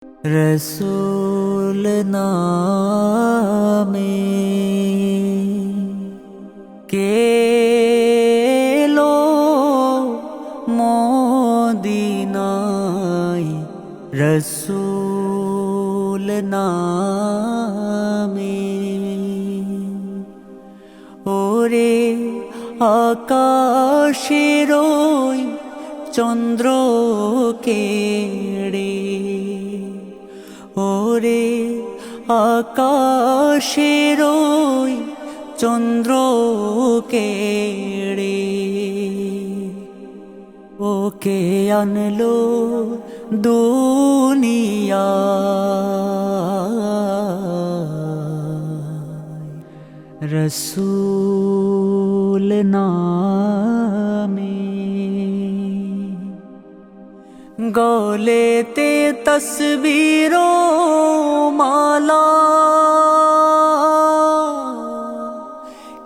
रसूल नामे केलो मोदीनाय रसूल नामे ओरे आकाशेर ओई चंद्र केड़े ओरे आकाशेर ओई चंद्र केड़े ओके आनलो दुनिया रसूल नामे गलेते तस्वीरों माला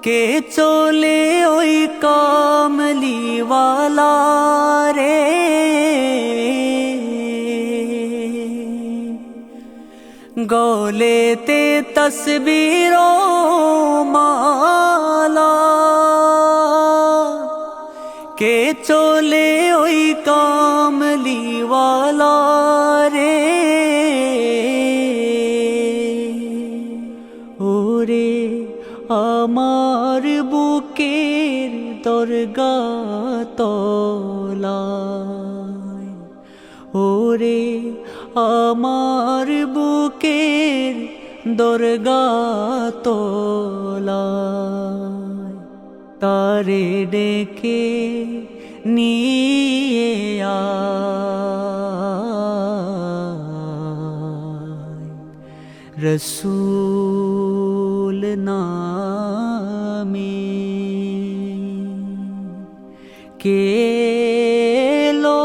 के चले ओई कामली वाला रे गलेते तस्वीरों माला के चले ओई कामली वाला रे ओरे आमार बुकेर दरगा तलाय ओरे आमार बुकेर दरगा तलाय तारे डेके निये आय रसूल नामे केलो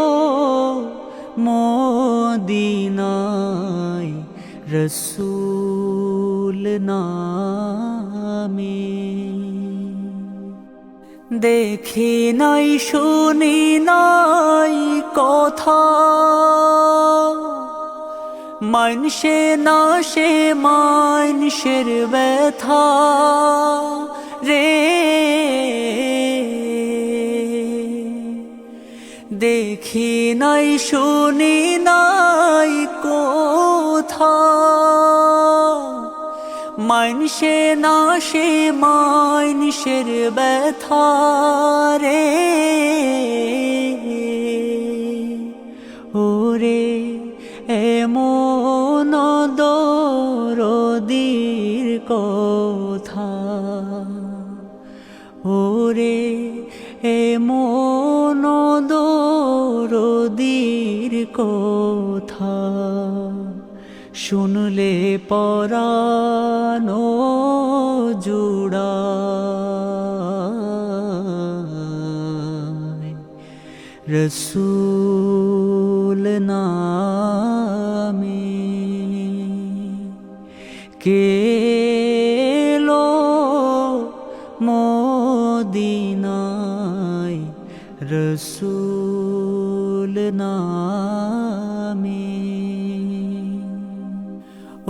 मोदीनाय रसूल नामे देखी नाई शुनी नाई कथा मानसे नाशे मानसेर व्यथा रे देखी नाई शुनी नाई कथा मानसे नाशे मानसेर व्यथा रे ओरे एमन दरदीर कथा ओरे एमन दरदीर कथा शुनले परानो जुड़ाय रसूल नामे केलो मोदीनाय रसूल नामे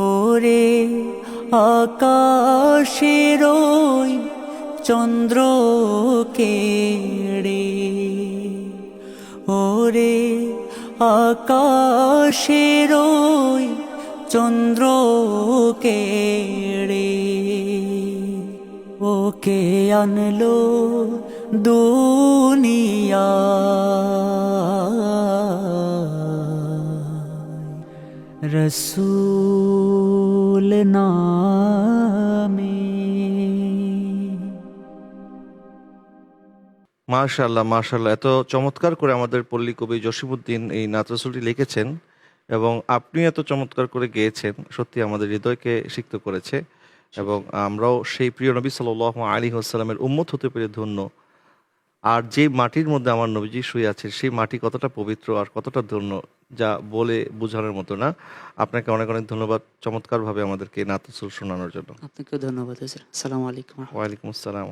ओरे आकाशेर ओई चंद्र केड़े ओरे आकाशेर ओई चंद्र केड़े ओके आनलो दुनिया रसूल नामे মাশাআল্লাহ মাশাআল্লাহ, এত চমৎকার করে আমাদের পল্লী কবি জসিমউদ্দিন এই নাত রাসূলটি লিখেছেন এবং আপনি এত চমৎকার করে গেয়েছেন, সত্যি আমাদের হৃদয়কে সিক্ত করেছে এবং আমরাও সেই প্রিয় নবী সাল্লাল্লাহু আলাইহি ওয়াসাল্লামের উম্মত হতে পেরে ধন্য। আর যে মাটির মধ্যে আমার নবীজি শুয়ে আছে সেই মাটি কতটা পবিত্র আর কতটা ধন্য, যা বলে বোঝানোর মতো না। আপনাকে অনেক অনেক ধন্যবাদ চমৎকারভাবে আমাদেরকে নাত রাসূল শোনানোর জন্য। আপনাকেও ধন্যবাদ। আসসালামু আলাইকুম। ওয়ালাইকুম আসসালাম।